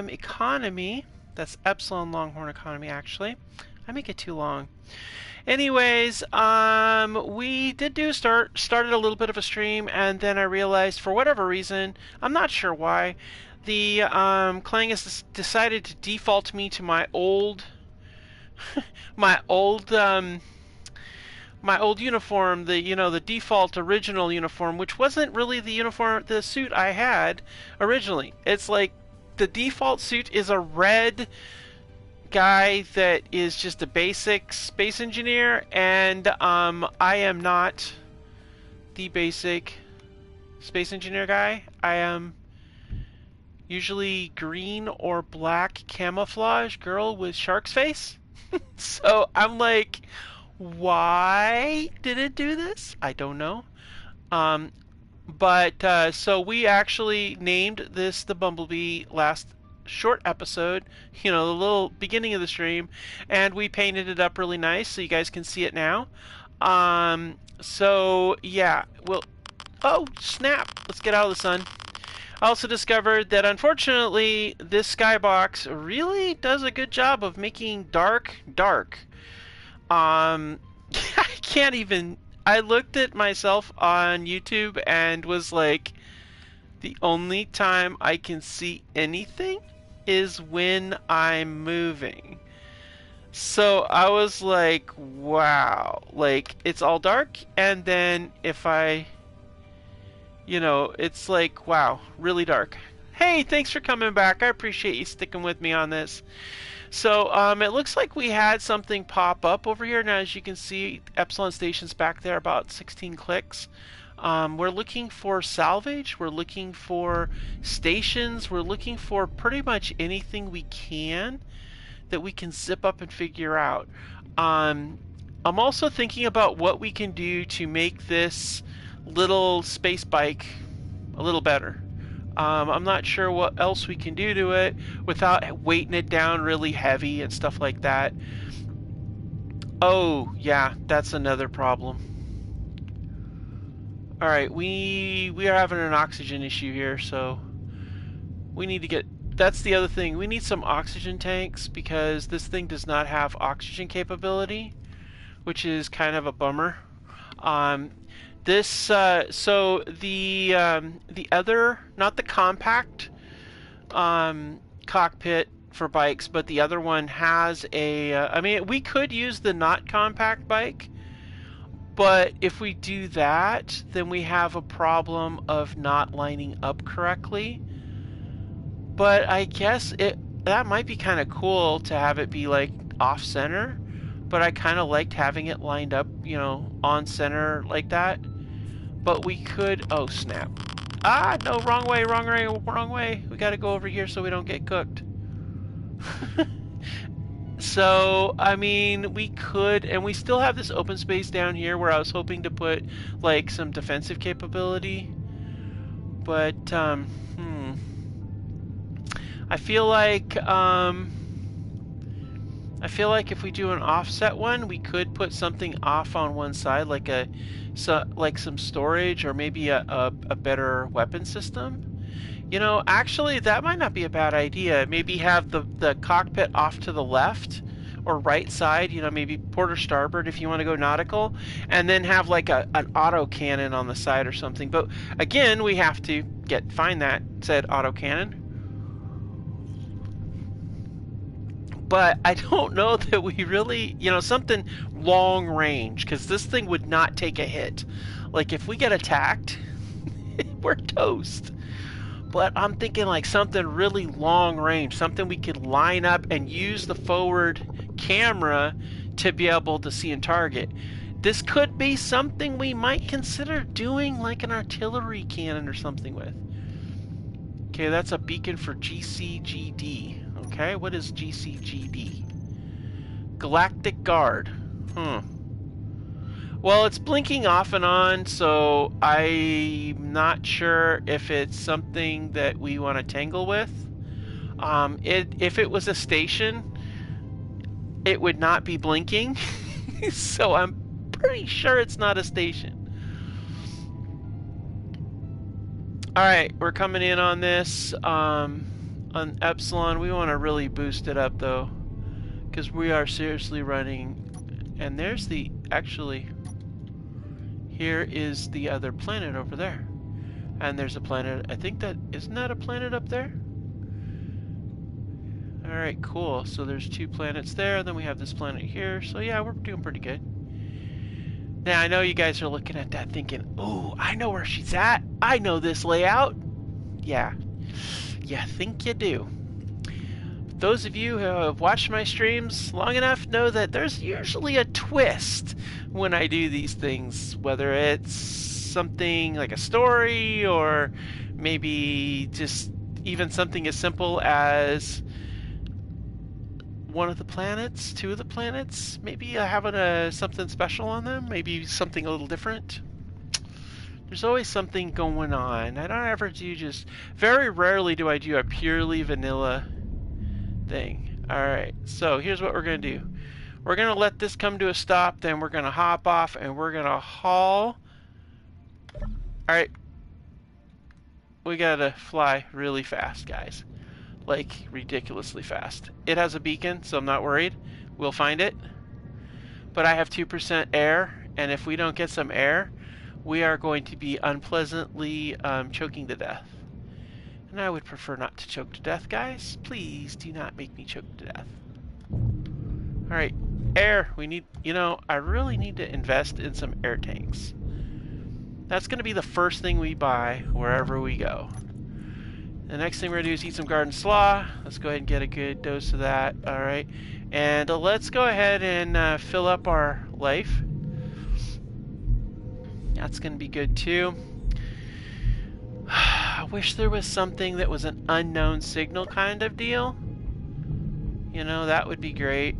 economy. That's Epsilon Longhorn economy, actually. I make it too long. Anyways, we did started a little bit of a stream, and then I realized for whatever reason, I'm not sure why, the Clang has decided to default me to my old, my old, my old uniform, the default original uniform, which wasn't really the suit I had originally. It's like the default suit is a red guy that is just a basic space engineer, and I am not the basic space engineer guy. I am usually green or black camouflage girl with shark's face. So I'm like, why did it do this? I don't know. Um, so we actually named this the Bumblebee last short episode, the little beginning of the stream, and we painted it up really nice so you guys can see it now. So yeah, oh snap, let's get out of the sun. I also discovered that unfortunately this skybox really does a good job of making dark. I can't even, I looked at myself on YouTube and was like, the only time I can see anything is when I'm moving. So I was like, wow, like it's all dark, and then if I, it's like, wow, really dark. Hey, thanks for coming back. I appreciate you sticking with me on this. So it looks like we had something pop up over here. Now, as you can see, Epsilon Station's back there, about 16 clicks. We're looking for salvage, we're looking for stations, we're looking for pretty much anything we can that we can zip up and figure out. I'm also thinking about what we can do to make this little space bike a little better. I'm not sure what else we can do to it without weighting it down really heavy and stuff like that. Oh, yeah, that's another problem. Alright, we are having an oxygen issue here, so we need to get, that's the other thing, we need some oxygen tanks because this thing does not have oxygen capability, which is kind of a bummer. So the other, not the compact cockpit for bikes, but the other one has a, I mean, we could use the not compact bike, but if we do that, then we have a problem of not lining up correctly. But I guess that might be kind of cool to have it be like off center, but I kind of liked having it lined up, on center like that. But we could, oh snap. Ah, no, wrong way. We gotta go over here so we don't get cooked. So, I mean, we could, and we still have this open space down here where I was hoping to put, like, some defensive capability. But, I feel like if we do an offset one, we could put something off on one side, like like some storage or maybe a better weapon system. Actually, that might not be a bad idea. Maybe have the cockpit off to the left or right side, maybe port or starboard if you want to go nautical, and then have like an auto cannon on the side or something. But again, we have to find that said auto cannon. But I don't know that we really, something long range, because this thing would not take a hit. Like if we get attacked, we're toast. But I'm thinking like something really long range, something we could line up and use the forward camera to be able to see and target. This could be something we might consider doing like an artillery cannon or something with. Okay, that's a beacon for GCGD. Okay, what is GCGD? Galactic Guard. Well, it's blinking off and on, so I'm not sure if it's something that we want to tangle with. If it was a station, it would not be blinking. So I'm pretty sure it's not a station. Alright, we're coming in on this. on Epsilon. We want to really boost it up though, because we are seriously running. And there's the, actually, here is the other planet over there. And there's a planet, I think that, isn't that a planet up there? Alright, cool. So there's 2 planets there, and then we have this planet here. So yeah, we're doing pretty good. Now, I know you guys are looking at that thinking, ooh, I know where she's at. I know this layout. Yeah, you think you do. Those of you who have watched my streams long enough know that there's usually a twist when I do these things, whether it's something like a story or maybe just even something as simple as one of the planets, 2 of the planets, maybe having something special on them, maybe something a little different. There's always something going on. I don't ever do just, very rarely do I do a purely vanilla thing. Alright, so here's what we're going to do. We're going to let this come to a stop, then we're going to hop off and we're going to haul. Alright. We got to fly really fast, guys. Like, ridiculously fast. It has a beacon, so I'm not worried. We'll find it. But I have 2% air, and if we don't get some air, we are going to be unpleasantly choking to death. And I would prefer not to choke to death, guys. Please do not make me choke to death. Alright, air. We need, you know, I really need to invest in some air tanks. That's going to be the first thing we buy wherever we go. The next thing we're going to do is eat some garden slaw. Let's go ahead and get a good dose of that. Alright, and let's go ahead and fill up our life. That's going to be good too. I wish there was something that was an unknown signal kind of deal. You know, that would be great.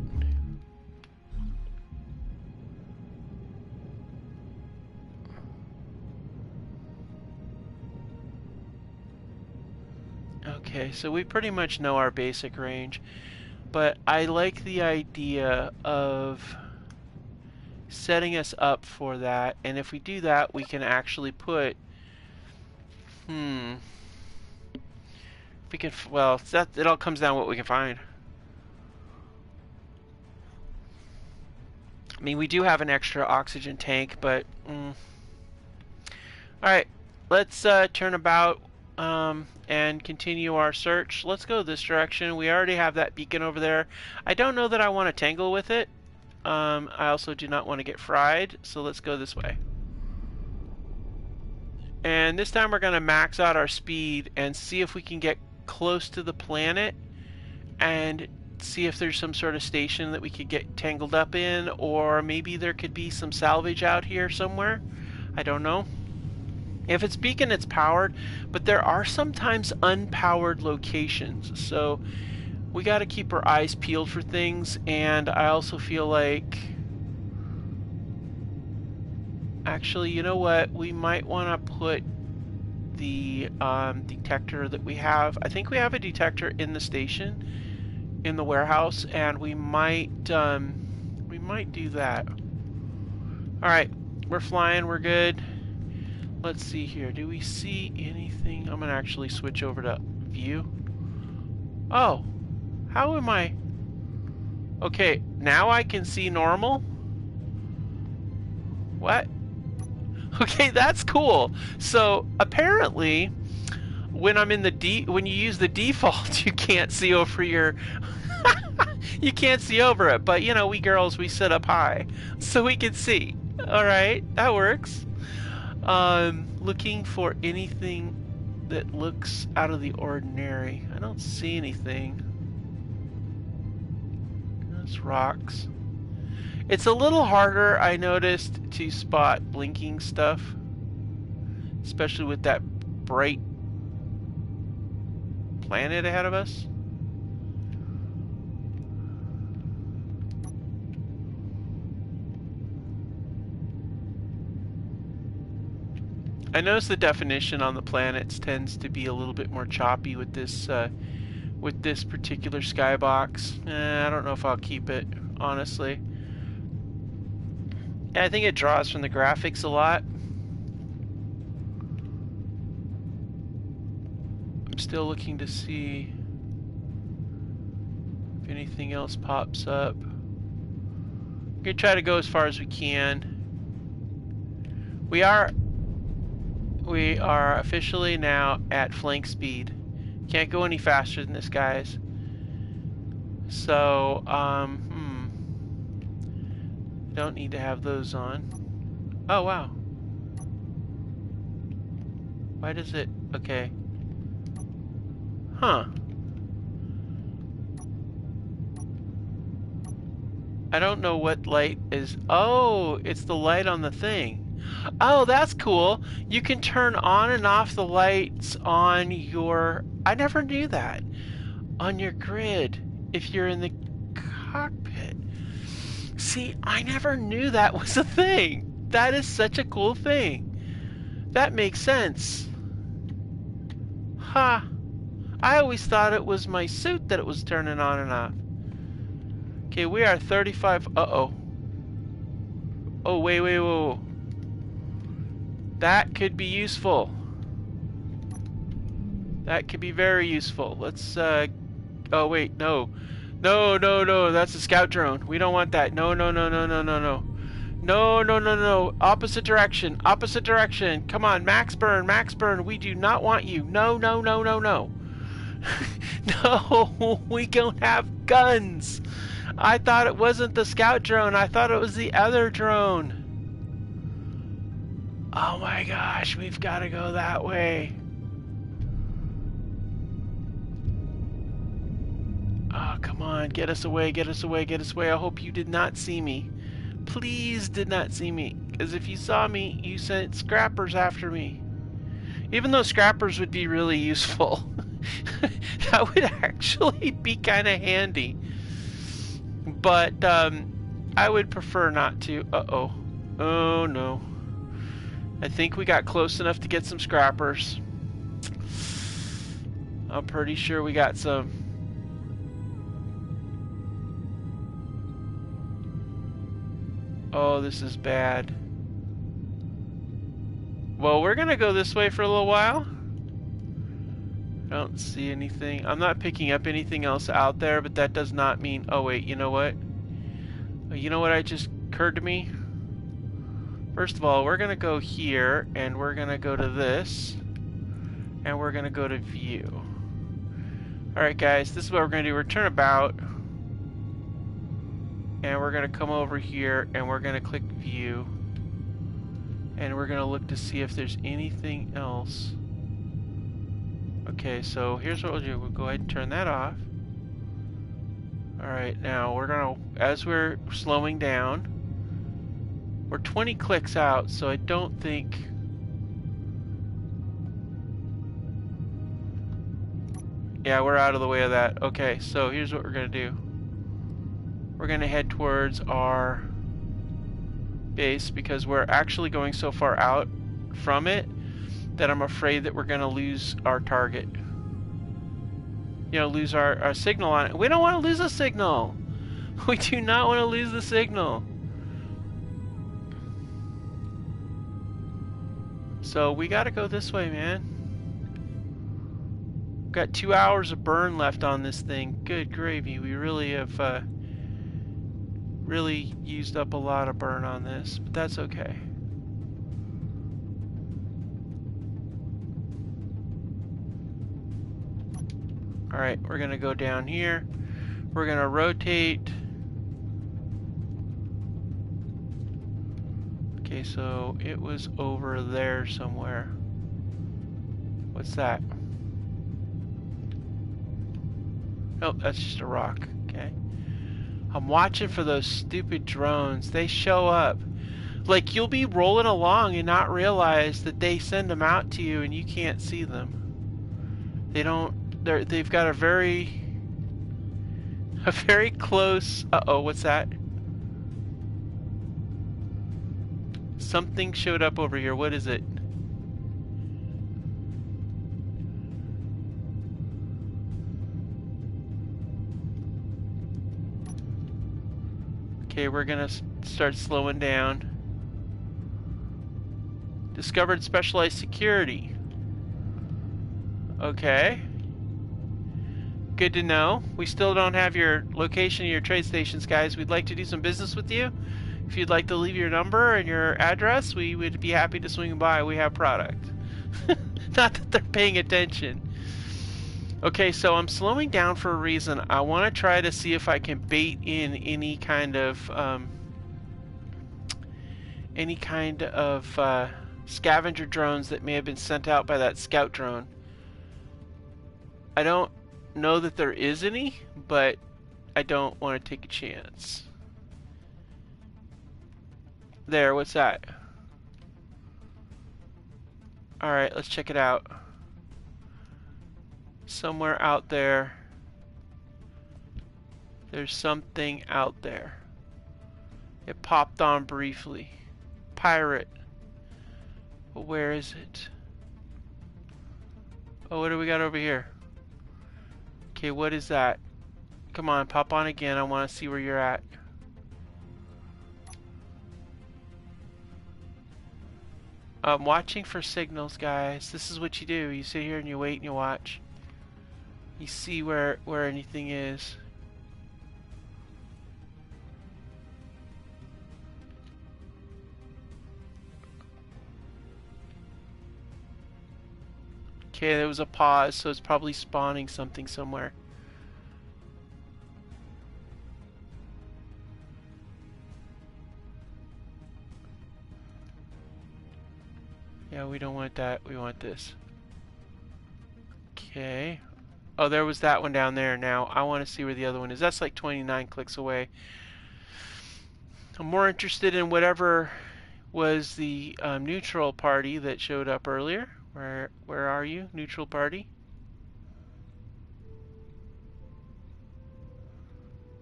Okay, so we pretty much know our basic range, but I like the idea of setting us up for that, and if we do that, we can actually put, we can, well, that, it all comes down to what we can find. I mean, we do have an extra oxygen tank, but, Alright, let's turn about and continue our search. Let's go this direction. We already have that beacon over there. I don't know that I want to tangle with it. I also do not want to get fried, so let's go this way. And this time we're going to max out our speed and see if we can get close to the planet and see if there's some sort of station that we could get tangled up in, or maybe there could be some salvage out here somewhere. I don't know. If it's beacon, it's powered, but there are sometimes unpowered locations, so we got to keep our eyes peeled for things. And I also feel like, actually, you know what, we might want to put the detector that we have, I think we have a detector in the station, in the warehouse, and we might do that. Alright, we're flying, we're good. Let's see here, do we see anything? I'm gonna actually switch over to view. Oh, how am I? Okay, now I can see normal. What? Okay, that's cool. So apparently, when I'm in the when you use the default, you can't see over your. You can't see over it, but you know, we girls, we sit up high, so we can see. All right, that works. Looking for anything that looks out of the ordinary. I don't see anything. That's rocks. It's a little harder, I noticed, to spot blinking stuff, especially with that bright planet ahead of us. I notice the definition on the planets tends to be a little bit more choppy with this particular skybox. I don't know if I'll keep it, honestly. I think it draws from the graphics a lot. I'm still looking to see. If anything else pops up. We're gonna try to go as far as we can. We are officially now at flank speed. Can't go any faster than this, guys. So, don't need to have those on. Oh, wow. Why does it... Okay. Huh. I don't know what light is... Oh, it's the light on the thing. Oh, that's cool. You can turn on and off the lights on your... I never knew that. On your grid, if you're in the cockpit. See, I never knew that was a thing. That is such a cool thing. That makes sense. Ha. Huh. I always thought it was my suit that it was turning on and off. Okay, we are 35. Uh-oh. Oh, wait, wait, whoa. That could be useful. That could be very useful. Let's, oh, wait, no. No, no, no, that's a scout drone. We don't want that. No, no, no, no, no, no, no. No, no, no, no. Opposite direction. Opposite direction. Come on, max burn, max burn. We do not want you. No, no, no, no, no. No, we don't have guns. I thought it wasn't the scout drone. I thought it was the other drone. Oh my gosh, we've got to go that way. Oh, come on, get us away, get us away, get us away. I hope you did not see me. Please did not see me. Because if you saw me, you sent scrappers after me. Even though scrappers would be really useful. That would actually be kind of handy. But I would prefer not to. Uh-oh. Oh, no. I think we got close enough to get some scrappers. I'm pretty sure we got some. Oh, this is bad. Well, we're gonna go this way for a little while. I don't see anything. I'm not picking up anything else out there, but that does not mean... Oh, wait, you know what? You know what I just occurred to me? First of all, we're gonna go here, and we're gonna go to this, and we're gonna go to view. Alright, guys, this is what we're gonna do. We're turn about, and we're gonna come over here, and we're gonna click view, and we're gonna look to see if there's anything else. Okay, so here's what we'll do. We'll go ahead and turn that off. Alright, now we're gonna, as we're slowing down, we're 20 clicks out, so I don't think... Yeah, we're out of the way of that. Okay, so here's what we're gonna do. We're gonna head towards our base because we're actually going so far out from it that I'm afraid that we're gonna lose our target. You know, lose our signal on it. We don't want to lose a signal. We do not want to lose the signal. So we gotta go this way, man. Got 2 hours of burn left on this thing. Good gravy. We really have really used up a lot of burn on this, but that's okay. Alright, we're gonna go down here. We're gonna rotate. Okay, so it was over there somewhere. What's that? Nope, that's just a rock. Okay. I'm watching for those stupid drones. They show up. Like, you'll be rolling along and not realize that they send them out to you and you can't see them. They don't... They've got a very close... Uh-oh, what's that? Something showed up over here. What is it? Okay, we're gonna start slowing down. Discovered specialized security. Okay. Good to know. We still don't have your location of your trade stations, guys. We'd like to do some business with you. If you'd like to leave your number and your address, we would be happy to swing by. We have product. Not that they're paying attention. Okay, so I'm slowing down for a reason. I want to try to see if I can bait in any kind of scavenger drones that may have been sent out by that scout drone. I don't know that there is any, but I don't want to take a chance. There, what's that? Alright, let's check it out. Somewhere out there. There's something out there. It popped on briefly. Pirate. But where is it? Oh, what do we got over here? Okay, what is that? Come on, pop on again. I want to see where you're at. I'm watching for signals, guys. This is what you do. You sit here and you wait and you watch. You see where anything is. Okay, there was a pause, so it's probably spawning something somewhere. Yeah, we don't want that. We want this. Okay. Oh, there was that one down there. Now, I want to see where the other one is. That's like 29 clicks away. I'm more interested in whatever was the neutral party that showed up earlier. Where are you, neutral party?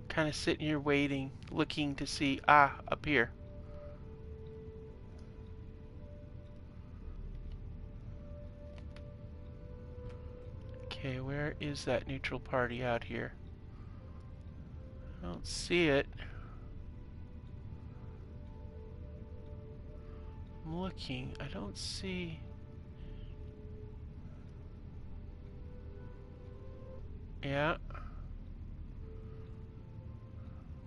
Kind of sitting here waiting, looking to see. Ah, up here. Okay, where is that neutral party out here? I don't see it. I'm looking. I don't see. Yeah.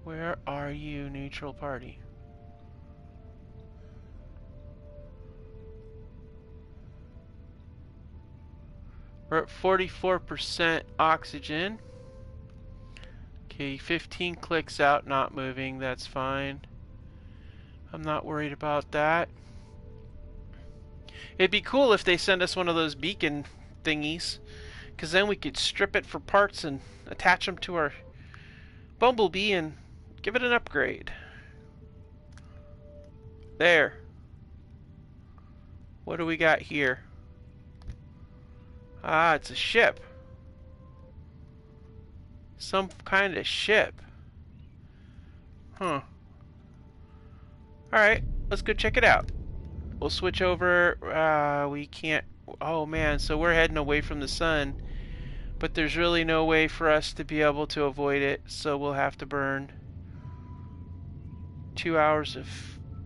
Where are you, neutral party? We're at 44% oxygen. Okay, 15 clicks out, not moving. That's fine. I'm not worried about that. It'd be cool if they send us one of those beacon thingies, because then we could strip it for parts and attach them to our Bumblebee and give it an upgrade. There. What do we got here? Ah, it's a ship. Some kind of ship. Huh. Alright, let's go check it out. We'll switch over. We can't. Oh man, so we're heading away from the sun. But there's really no way for us to be able to avoid it. So we'll have to burn 2 hours of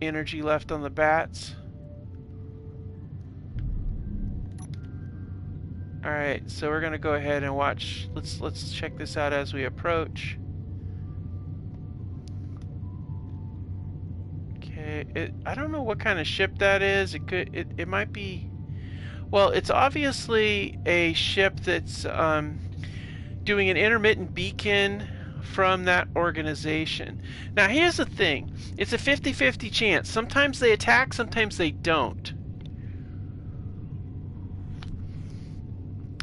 energy left on the bats. Alright, so we're gonna go ahead and watch. Let's check this out as we approach. Okay, I don't know what kind of ship that is. It might be. Well, it's obviously a ship that's doing an intermittent beacon from that organization. Now here's the thing. It's a 50-50 chance. Sometimes they attack, sometimes they don't.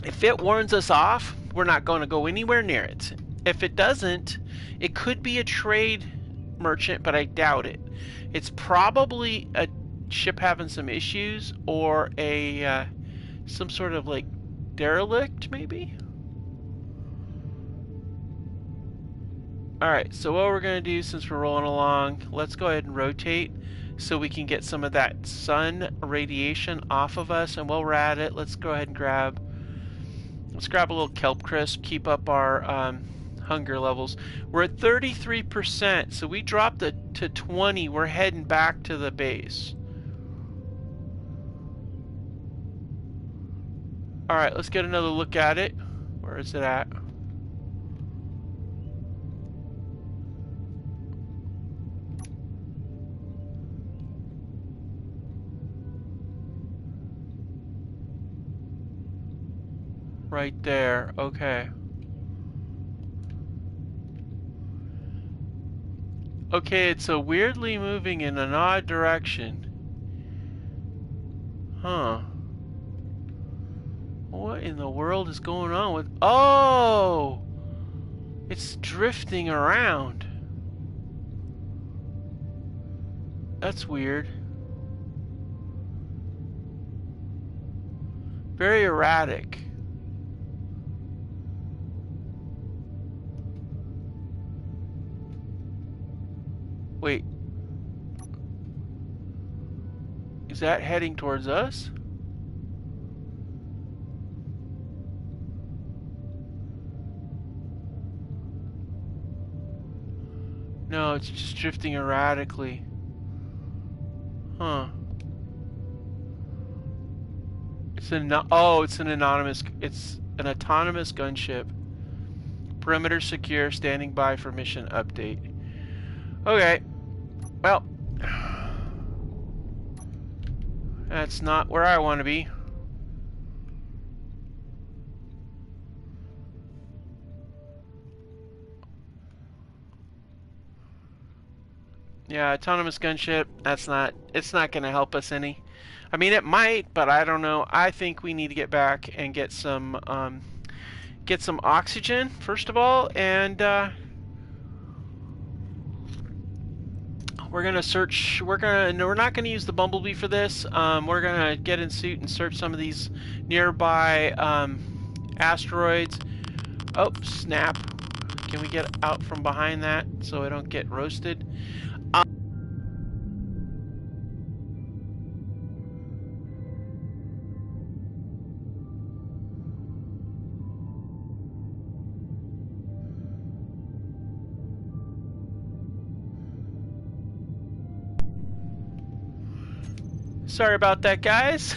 If it warns us off, we're not going to go anywhere near it. If it doesn't, it could be a trade merchant, but I doubt it. It's probably a ship having some issues, or a some sort of like derelict, maybe. Alright, so what we're going to do, since we're rolling along, let's go ahead and rotate so we can get some of that sun radiation off of us. And while we're at it, let's go ahead and grab a little kelp crisp, keep up our hunger levels. We're at 33%, so we dropped it to 20. We're heading back to the base. Alright, let's get another look at it. Where is it at? Right there. Okay. Okay, it's a weirdly moving in an odd direction. Huh. What in the world is going on with... Oh! It's drifting around. That's weird. Very erratic. Wait. Is that heading towards us? No, it's just drifting erratically. Huh. It's an it's an autonomous gunship. Perimeter secure, standing by for mission update. Okay. Well, that's not where I want to be. Yeah, autonomous gunship, it's not going to help us any. I mean, it might, but I don't know. I think we need to get back and get some oxygen, first of all, and we're going to search, we're not going to use the Bumblebee for this. We're going to get in suit and search some of these nearby asteroids. Oh, snap. Can we get out from behind that so I don't get roasted? Sorry about that, guys.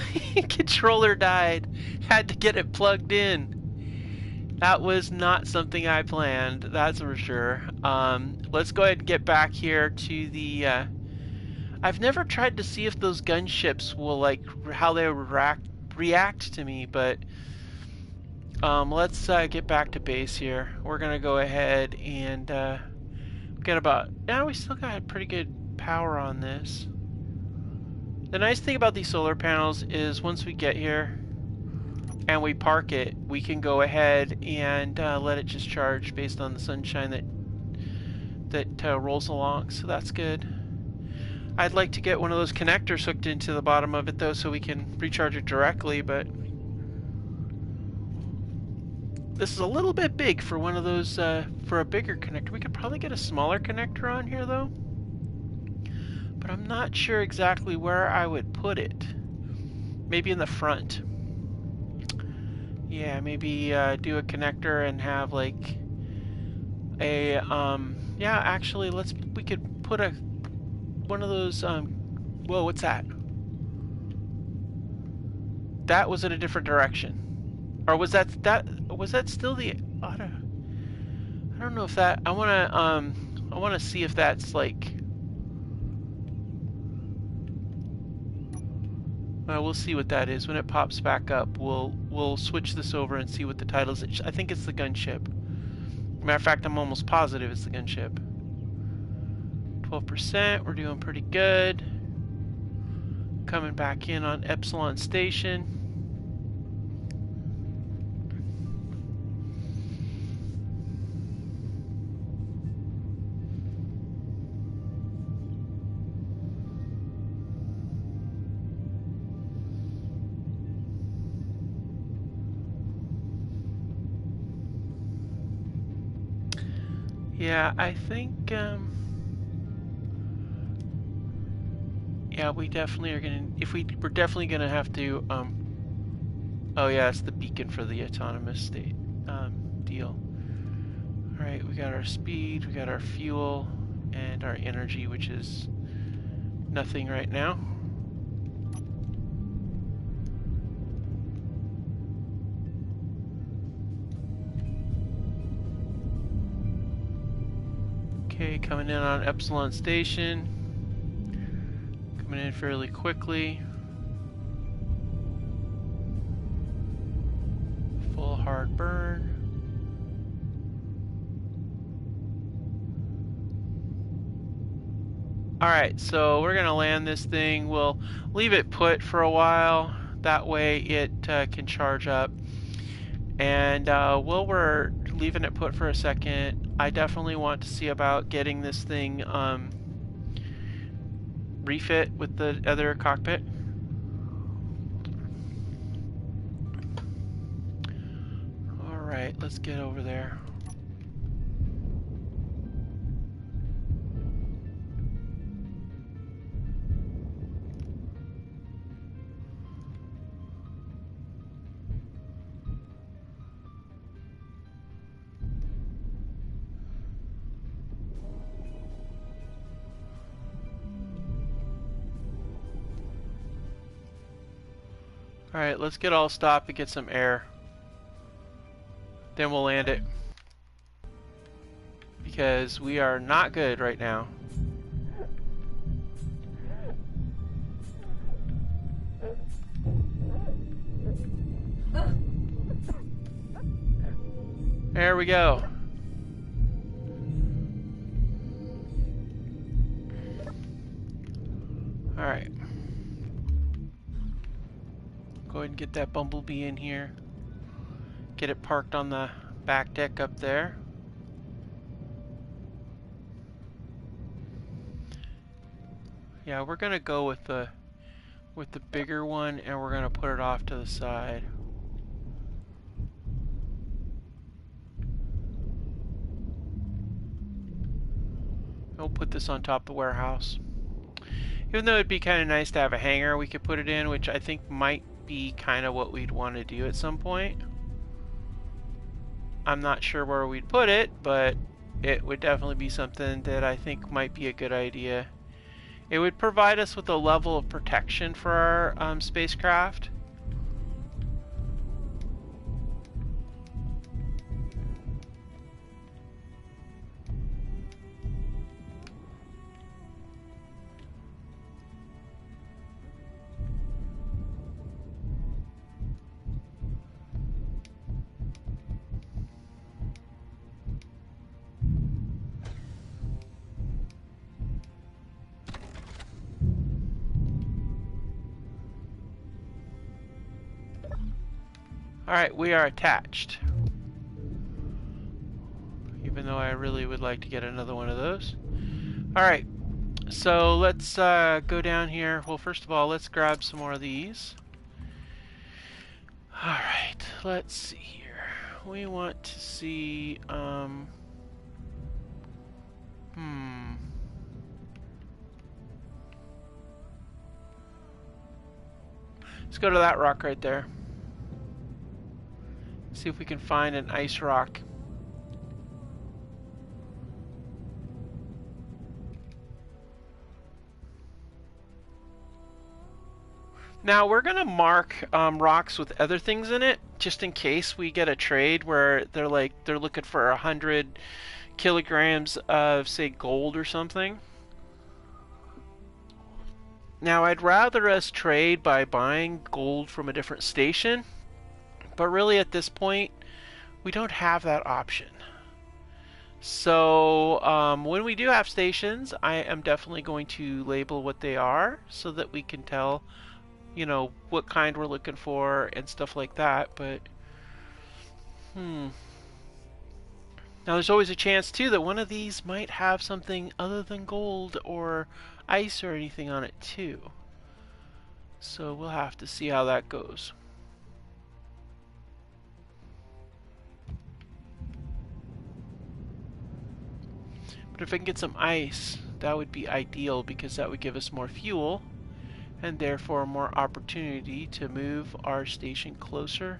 Controller died. Had to get it plugged in. That was not something I planned, that's for sure. Let's go ahead and get back here to the... I've never tried to see if those gunships will, like, how they react to me, but... let's get back to base here. We're going to go ahead and get about... Now we still got pretty good power on this. The nice thing about these solar panels is once we get here and we park it, we can go ahead and let it just charge based on the sunshine that rolls along, so that's good. I'd like to get one of those connectors hooked into the bottom of it though so we can recharge it directly, but this is a little bit big for one of those, for a bigger connector. We could probably get a smaller connector on here though. But I'm not sure exactly where I would put it. Maybe in the front. Yeah, maybe do a connector and have like a yeah, actually we could put one of those whoa, what's that? That was in a different direction. Or was that still the auto? I don't know if that I want to see if that's like we'll see what that is. When it pops back up, we'll switch this over and see what the title is. I think it's the gunship. Matter of fact, I'm almost positive it's the gunship. 12%, we're doing pretty good. Coming back in on Epsilon station. Yeah, I think, yeah, we definitely are gonna, we're definitely gonna have to, oh yeah, it's the beacon for the autonomous state, deal. Alright, we got our speed, we got our fuel, and our energy, which is nothing right now. Okay, coming in on Epsilon station. Coming in fairly quickly. Full hard Alright, so we're going to land this thing. We'll leave it put for a while. That way it can charge up. And while we're leaving it put for a second, I definitely want to see about getting this thing refit with the other cockpit. Alright, let's get over there. Alright, let's get all stopped and get some air. Then we'll land it. Because we are not good right now. There we go. Alright. Go ahead and get that bumblebee in here. Get it parked on the back deck up there. Yeah, we're gonna go with the bigger one, and we're gonna put it off to the side. We'll put this on top of the warehouse. Even though it'd be kind of nice to have a hangar we could put it in, which I think might be kind of what we'd want to do at some point. I'm not sure where we'd put it, but it would definitely be something that I think might be a good idea. It would provide us with a level of protection for our spacecraft. Alright, we are attached. Even though I really would like to get another one of those. Alright, so let's go down here. Well, first of all, let's grab some more of these. Alright, let's see here. We want to see, Let's go to that rock right there. See if we can find an ice rock. Now we're gonna mark rocks with other things in it, just in case we get a trade where they're looking for 100 kilograms of, say, gold or something. Now I'd rather us trade by buying gold from a different station. But really, at this point, we don't have that option. So when we do have stations, I am definitely going to label what they are so that we can tell, you know, what kind we're looking for and stuff like that. But, now there's always a chance, too, that one of these might have something other than gold or ice or anything on it, too. So we'll have to see how that goes. But if I can get some ice, that would be ideal because that would give us more fuel and therefore more opportunity to move our station closer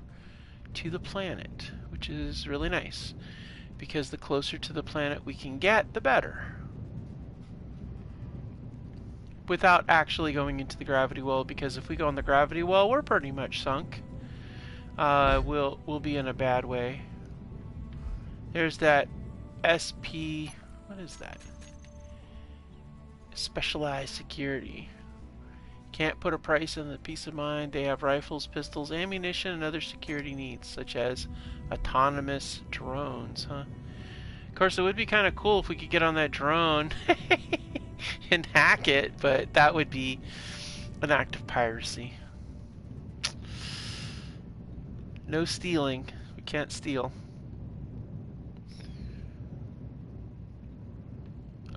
to the planet, which is really nice because the closer to the planet we can get, the better. Without actually going into the gravity well, because if we go in the gravity well, we're pretty much sunk. We'll be in a bad way. There's that SP. What is that? Specialized security. Can't put a price on the peace of mind. They have rifles, pistols, ammunition, and other security needs, such as autonomous drones, huh? Of course, it would be kind of cool if we could get on that drone and hack it, but that would be an act of piracy. No stealing. We can't steal.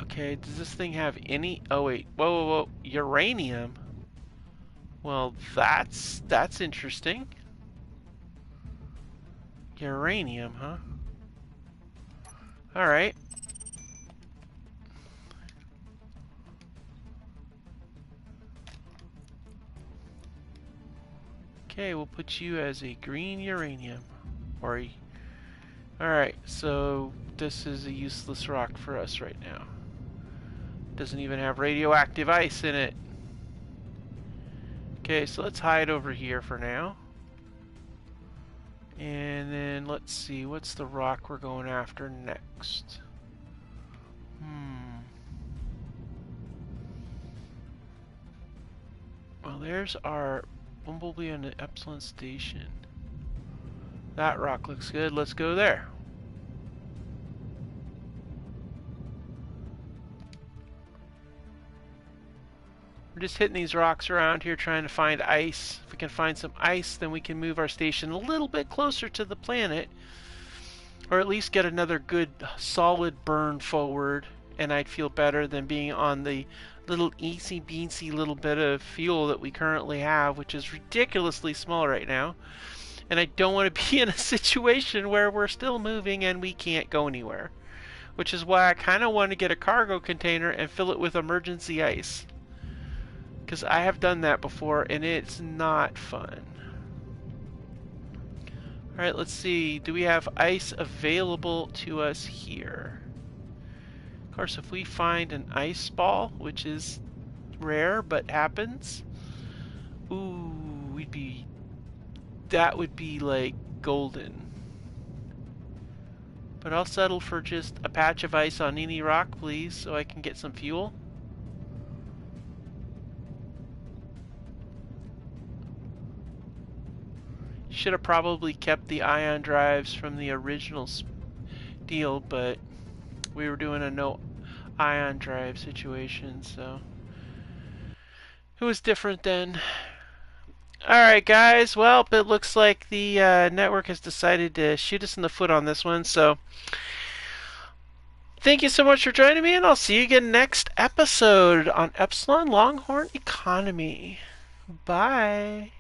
Okay, does this thing have any... Oh, wait. Whoa, whoa, whoa. Uranium? Well, that's interesting. Uranium, huh? Alright. Okay, we'll put you as a green uranium. Or a... Alright, so this is a useless rock for us right now. Doesn't even have radioactive ice in it. Okay, so let's hide over here for now. And then let's see, what's the rock we're going after next? Well, there's our Bumblebee and the Epsilon station. That rock looks good. Let's go there. We're just hitting these rocks around here trying to find ice. If we can find some ice, then we can move our station a little bit closer to the planet. Or at least get another good solid burn forward. And I'd feel better than being on the little easy beansy little bit of fuel that we currently have, which is ridiculously small right now. And I don't want to be in a situation where we're still moving and we can't go anywhere. Which is why I kind of want to get a cargo container and fill it with emergency ice. Because I have done that before and it's not fun. Alright, let's see. Do we have ice available to us here? Of course, if we find an ice ball, which is rare but happens, ooh, that would be like golden. But I'll settle for just a patch of ice on any rock, please, so I can get some fuel. Should have probably kept the ion drives from the original deal, but we were doing a no ion drive situation, so it was different then. Alright guys, well, it looks like the network has decided to shoot us in the foot on this one, so thank you so much for joining me, and I'll see you again next episode on Epsilon Longhorn Economy. Bye.